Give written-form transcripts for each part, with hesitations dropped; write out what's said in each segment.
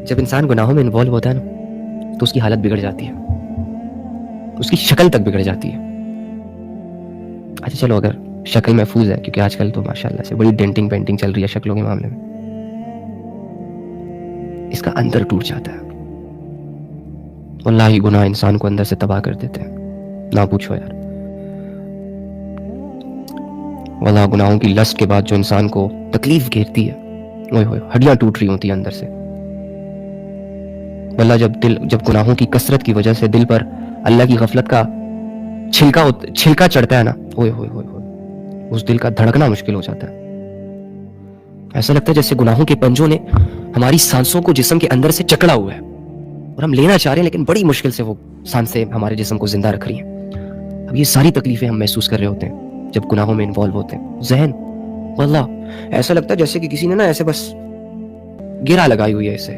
جب انسان گناہوں میں انوالو ہوتا ہے نا تو اس کی حالت بگڑ جاتی ہے، اس کی شکل تک بگڑ جاتی ہے. اچھا چلو اگر شکل محفوظ ہے، کیونکہ آج کل تو ماشاءاللہ سے بڑی ڈینٹنگ پینٹنگ چل رہی ہے شکلوں کے معاملے میں، اس کا اندر ٹوٹ جاتا ہے. واللہ گناہ انسان کو اندر سے تباہ کر دیتے ہیں، نہ پوچھو یار. واللہ گناہوں کی لسٹ کے بعد جو انسان کو تکلیف گھیرتی ہے، اوئے ہوئے ہڈیاں ٹوٹ رہی ہوتی ہیں اندر سے. واللہ جب گناہوں کی کثرت کی وجہ سے دل پر اللہ کی غفلت کا چھلکا چڑھتا ہے نا، اوئے ہوئے ہوئے ہوئے اس دل کا دھڑکنا مشکل ہو جاتا ہے. ایسا لگتا ہے جیسے گناہوں کے پنجوں نے ہماری سانسوں کو جسم کے اندر سے جکڑا ہوا ہے اور ہم لینا چاہ رہے ہیں لیکن بڑی مشکل سے وہ سانسیں ہمارے جسم کو زندہ رکھ رہی ہیں. اب یہ ساری تکلیفیں ہم محسوس کر رہے ہوتے ہیں جب گناہوں میں انوالو ہوتے ہیں. ذہن واللہ ایسا لگتا ہے جیسے کہ کسی نے نا ایسے بس گرا لگائی ہوئی ہے اسے،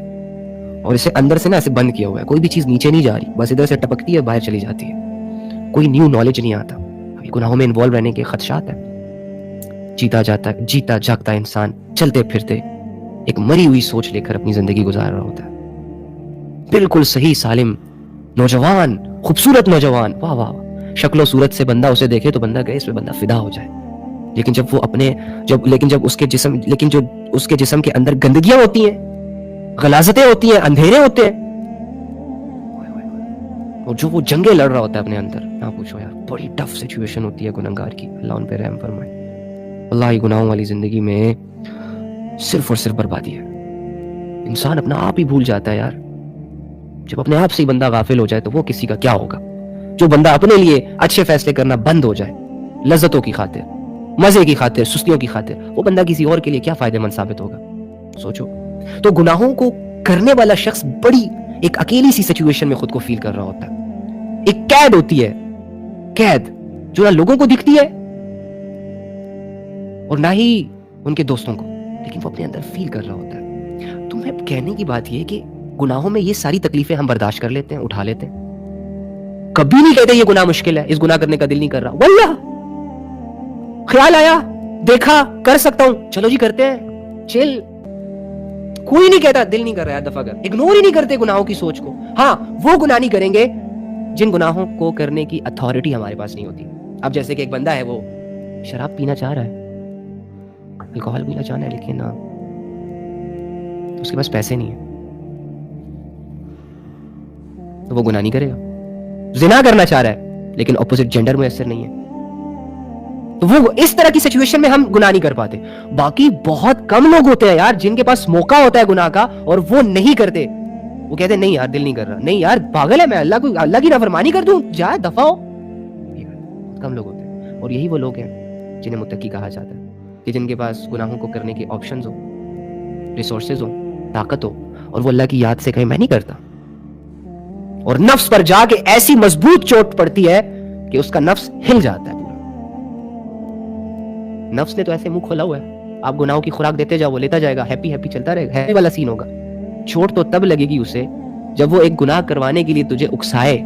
اور اسے اندر سے نا ایسے بند کیا ہوا ہے. کوئی بھی چیز نیچے نہیں جا رہی، بس ادھر سے ٹپکتی ہے باہر چلی جاتی ہے. کوئی نیو نالج نہیں آتا. ابھی گناہوں میں انوالو رہنے کے خدشات ہیں. جیتا جاگتا انسان چلتے پھرتے ایک مری ہوئی سوچ لے کر اپنی زندگی گزار رہا ہوتا ہے. بالکل صحیح سالم نوجوان، خوبصورت نوجوان، واہ واہ، شکل و صورت سے بندہ اسے دیکھے تو بندہ کہے اس پہ بندہ فدا ہو جائے. لیکن جب اس کے جسم کے اندر گندگیاں ہوتی ہیں، غلاظتیں ہوتی ہیں، اندھیرے ہوتے ہیں، اور جو وہ جنگیں لڑ رہا ہوتا ہے اپنے اندر، نہ پوچھو یار. بڑی ٹف سچویشن ہوتی ہے گنہگار کی. اللہ ان پہ رحم فرمائے. اللہ ہی گناہوں والی زندگی میں صرف اور صرف بربادی ہے. انسان اپنا آپ ہی بھول جاتا ہے یار. جب اپنے آپ سے ہی بندہ غافل ہو جائے تو وہ کسی کا کیا ہوگا. جو بندہ اپنے لیے اچھے فیصلے کرنا بند ہو جائے، لذتوں کی خاطر، مزے کی خاطر، سستیوں کی خاطر، وہ بندہ کسی اور کے لیے کیا فائدہ مند ثابت ہوگا. سوچو. تو گناہوں کو کرنے والا شخص بڑی ایک اکیلی سی سچویشن میں خود کو فیل کر رہا ہوتا ہے. ایک قید ہوتی ہے، قید جو نہ لوگوں کو دکھتی ہے اور نہ ہی ان کے دوستوں کو، لیکن وہ اپنے اندر فیل کر رہا ہوتا ہے. تو میں کہنے کی بات یہ ہے کہ گناہوں میں یہ ساری تکلیفیں ہم برداشت کر لیتے ہیں، اٹھا لیتے ہیں. کبھی نہیں کہتے یہ گناہ مشکل ہے، اس گناہ کرنے کا دل نہیں کر رہا. واللہ خیال آیا، دیکھا، کر سکتا ہوں، چلو جی کرتے ہیں، چل. کوئی نہیں کہتا دل نہیں کر رہا ہے، دفعہ کر. اگنور ہی نہیں کرتے گناہوں کی سوچ کو. ہاں وہ گناہ نہیں کریں گے جن گناہوں کو کرنے کی اتھارٹی ہمارے پاس نہیں ہوتی. اب جیسے کہ ایک بندہ ہے، وہ شراب پینا چاہ رہا ہے، الکوہل پینا چاہنا ہے، لیکن اس کے پاس پیسے نہیں ہیں، تو وہ گناہ نہیں کرے گا. زنا کرنا چاہ رہا ہے لیکن اپوزٹ جینڈر میسر نہیں ہے، تو وہ اس طرح کی سچویشن میں ہم گناہ نہیں کر پاتے. باقی بہت کم لوگ ہوتے ہیں یار جن کے پاس موقع ہوتا ہے گناہ کا اور وہ نہیں کرتے. وہ کہتے ہیں نہیں یار دل نہیں کر رہا، نہیں یار پاگل ہے میں اللہ کی نافرمانی کر دوں، جا دفع ہو. کم لوگ ہوتے ہیں. اور یہی وہ لوگ ہیں جنہیں متقی کہا جاتا ہے، کہ جن کے پاس گناہوں کو کرنے کے آپشنز ہو، ریسورسز ہو، طاقت ہو، اور وہ اللہ کی یاد سے کہیں میں نہیں کرتا. اور نفس پر جا کے ایسی مضبوط چوٹ پڑتی ہے کہ اس کا نفس ہل جاتا ہے. نفس نے تو ایسے منہ کھولا ہوا ہے، آپ گناہوں کی خوراک دیتے جاؤ، وہ لیتا جائے گا، ہیپی ہیپی چلتا رہے گا. ہیپی والا سین ہوگا. چوٹ تو تب لگے گی اسے جب وہ ایک گناہ کروانے کے لیے تجھے اکسائے،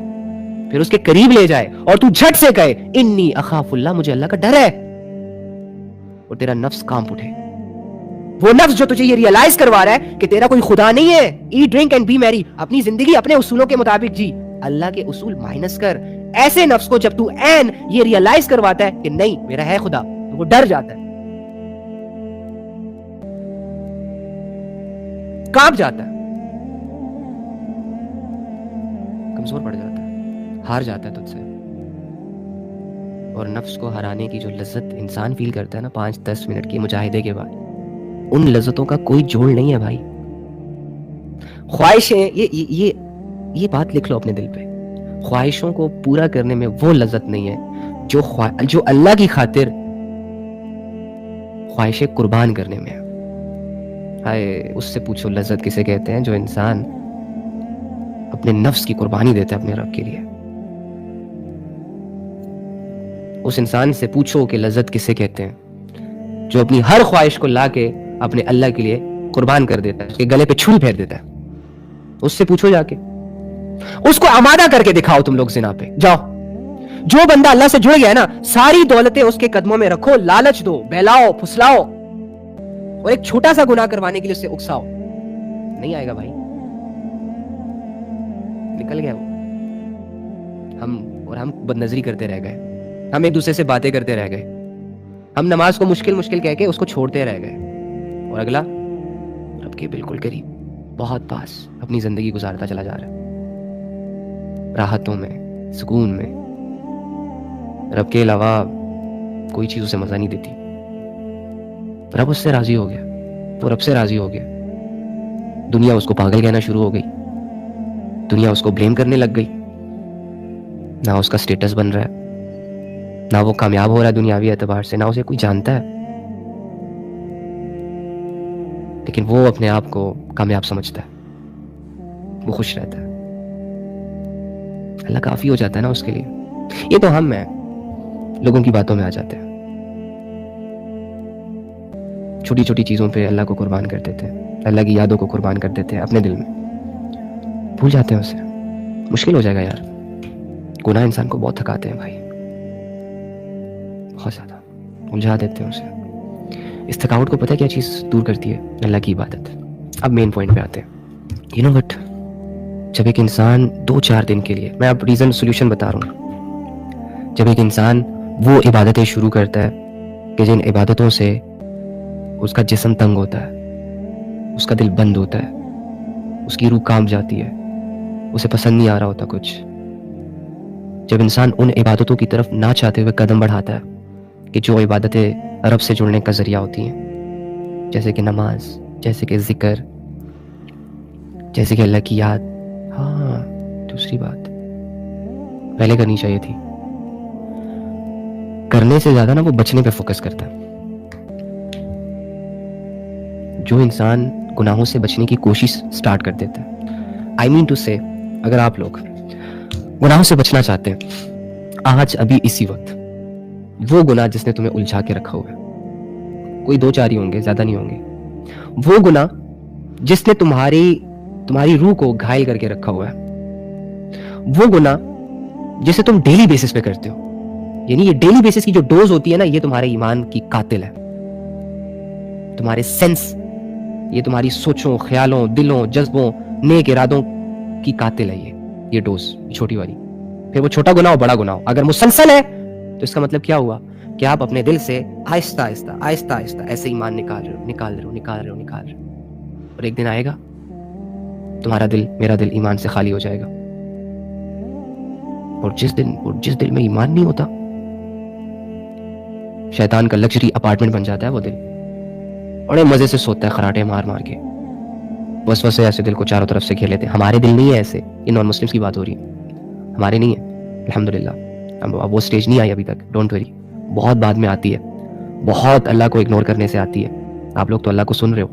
پھر اس کے قریب لے جائے اور تو جھٹ سے کہے انی اخاف اللہ، مجھے اللہ کا ڈر ہے، اور تیرا نفس کانپ اٹھے. وہ نفس جو تجھے یہ ریئلائز کروا رہا ہے کہ تیرا کوئی خدا نہیں ہے. ایٹ ڈرنک اینڈ بی میری، اپنی زندگی اپنے اصولوں کے مطابق جی، اللہ کے اصول مائنس کر. ایسے نفس کو جب تو عین یہ ریئلائز کرواتا ہے کہ نہیں میرا ہے خدا، تو وہ ڈر جاتا ہے، کانپ جاتا ہے، کمزور پڑ جاتا ہے، ہار جاتا ہے تجھ سے. اور نفس کو ہرانے کی جو لذت انسان فیل کرتا ہے نا 5-10 منٹ کے مجاہدے کے بعد، ان لذتوں کا کوئی جوڑ نہیں ہے بھائی. خواہشیں، یہ بات لکھ لو اپنے دل پہ، خواہشوں کو پورا کرنے میں وہ لذت نہیں ہے جو اللہ کی خاطر خواہشیں قربان کرنے میں ہے. ہائے اس سے پوچھو لذت کسے کہتے ہیں جو انسان اپنے نفس کی قربانی دیتا ہے اپنے رب کے لیے. اس انسان سے پوچھو کہ لذت کسے کہتے ہیں جو اپنی ہر خواہش کو لا کے اپنے اللہ کے لیے قربان کر دیتا ہے، اس کے گلے پہ چھری پھیر دیتا ہے. اس سے پوچھو جا کے، اس کو آمادہ کر کے دکھاؤ تم لوگ زنا پہ. جاؤ، جو بندہ اللہ سے جڑ گیا ہے نا، ساری دولتیں اس کے قدموں میں رکھو، لالچ دو، بہلاؤ، پھسلاؤ، اور ایک چھوٹا سا گناہ کروانے کے لیے اسے اکساؤ. نہیں آئے گا بھائی. نکل گیا وہ. ہم بد نظری کرتے رہ گئے, ہم ایک دوسرے سے باتیں کرتے رہ گئے, ہم نماز کو مشکل کہہ کے اس کو چھوڑتے رہ گئے, اور اگلا رب کے بالکل قریب, بہت پاس اپنی زندگی گزارتا چلا جا رہا ہے, راحتوں میں, سکون میں. رب کے علاوہ کوئی چیز اسے مزہ نہیں دیتی. رب اس سے راضی ہو گیا, وہ رب سے راضی ہو گیا. دنیا اس کو پاگل کہنا شروع ہو گئی, دنیا اس کو بلیم کرنے لگ گئی. نہ اس کا سٹیٹس بن رہا ہے, نہ وہ کامیاب ہو رہا ہے دنیاوی اعتبار سے, نہ اسے کوئی جانتا ہے, لیکن وہ اپنے آپ کو کامیاب سمجھتا ہے, وہ خوش رہتا ہے. اللہ کافی ہو جاتا ہے نا اس کے لیے. یہ تو ہم ہیں, لوگوں کی باتوں میں آ جاتے ہیں, چھوٹی چھوٹی چیزوں پہ اللہ کو قربان کر دیتے ہیں, اللہ کی یادوں کو قربان کر دیتے ہیں اپنے دل میں, بھول جاتے ہیں اسے. مشکل ہو جائے گا یار, گناہ انسان کو بہت تھکاتے ہیں بھائی, بہت زیادہ الجھا دیتے ہیں اسے. اس تھکاوٹ کو پتہ کیا چیز دور کرتی ہے؟ اللہ کی عبادت. اب مین پوائنٹ پہ آتے ہیں. یو نو وٹ, جب ایک انسان 2-4 دن کے لیے, میں اب ریزن سولوشن بتا رہا ہوں, جب ایک انسان وہ عبادتیں شروع کرتا ہے کہ جن عبادتوں سے اس کا جسم تنگ ہوتا ہے, اس کا دل بند ہوتا ہے, اس کی روح کانپ جاتی ہے, اسے پسند نہیں آ رہا ہوتا کچھ, جب انسان ان عبادتوں کی طرف نہ چاہتے ہوئے قدم بڑھاتا ہے کہ جو عبادتیں رب سے جڑنے کا ذریعہ ہوتی ہیں, جیسے کہ نماز, جیسے کہ ذکر, جیسے کہ اللہ کی یاد. ہاں, دوسری بات پہلے کرنی چاہیے تھی, کرنے سے زیادہ نا وہ بچنے پہ فوکس کرتا ہے. جو انسان گناہوں سے بچنے کی کوشش سٹارٹ کر دیتا ہے, آئی مین ٹو سے, اگر آپ لوگ گناہوں سے بچنا چاہتے ہیں آج ابھی اسی وقت, وہ گناہ جس نے تمہیں الجھا کے رکھا ہوا ہے, کوئی 2-4 ہی ہوں گے, زیادہ نہیں ہوں گے, وہ گناہ جس نے تمہاری روح کو گھائل کر کے رکھا ہوا ہے, وہ گناہ جسے تم ڈیلی بیسس پہ کرتے ہو, یعنی یہ ڈیلی بیسس کی جو ڈوز ہوتی ہے نا, یہ تمہارے ایمان کی قاتل ہے, تمہارے سینس, یہ تمہاری سوچوں, خیالوں, دلوں, جذبوں, نیک ارادوں کی قاتل ہے یہ ڈوز, چھوٹی والی. پھر وہ چھوٹا گناہ ہو بڑا گناہ ہو, اگر مسلسل ہے تو اس کا مطلب کیا ہوا کہ آپ اپنے دل سے آہستہ آہستہ ایسے ایمان نکال رہے ہو, اور ایک دن آئے گا تمہارا دل, میرا دل ایمان سے خالی ہو جائے گا. اور جس دل میں ایمان نہیں ہوتا, شیطان کا لگژری اپارٹمنٹ بن جاتا ہے وہ دل, بڑے مزے سے سوتا ہے خراٹے مار کے, وسوسے ایسے دل کو چاروں طرف سے گھیر لیتے ہیں. ہمارے دل نہیں ہے ایسے, یہ نان مسلمس کی بات ہو رہی ہے, ہمارے نہیں ہے الحمدللہ. اب وہ سٹیج نہیں آئی ابھی تک, ڈونٹ وری, بہت بعد میں آتی ہے, بہت اللہ کو اگنور کرنے سے آتی ہے. آپ لوگ تو اللہ کو سن رہے ہو,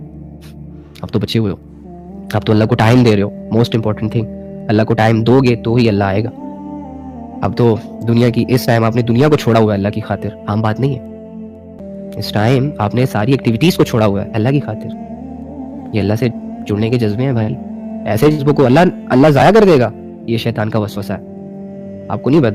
اب تو بچے ہوئے ہو, اب تو اللہ کو ٹائم دے رہے ہو. موسٹ امپورٹنٹ تھنگ, اللہ کو ٹائم دو گے تو ہی اللہ آئے گا. اب تو دنیا کی اس ٹائم آپ نے دنیا کو چھوڑا ہوا ہے اللہ کی خاطر, عام بات نہیں ہے. اس ٹائم آپ نے ساری ایکٹیویٹیز کو چھوڑا ہوا ہے اللہ کی خاطر. یہ اللہ سے جڑنے کے جذبے ہیں بھائی, ایسے جذبوں کو اللہ ضائع کر دے گا. یہ شیطان کا وسوسہ ہے, آپ کو نہیں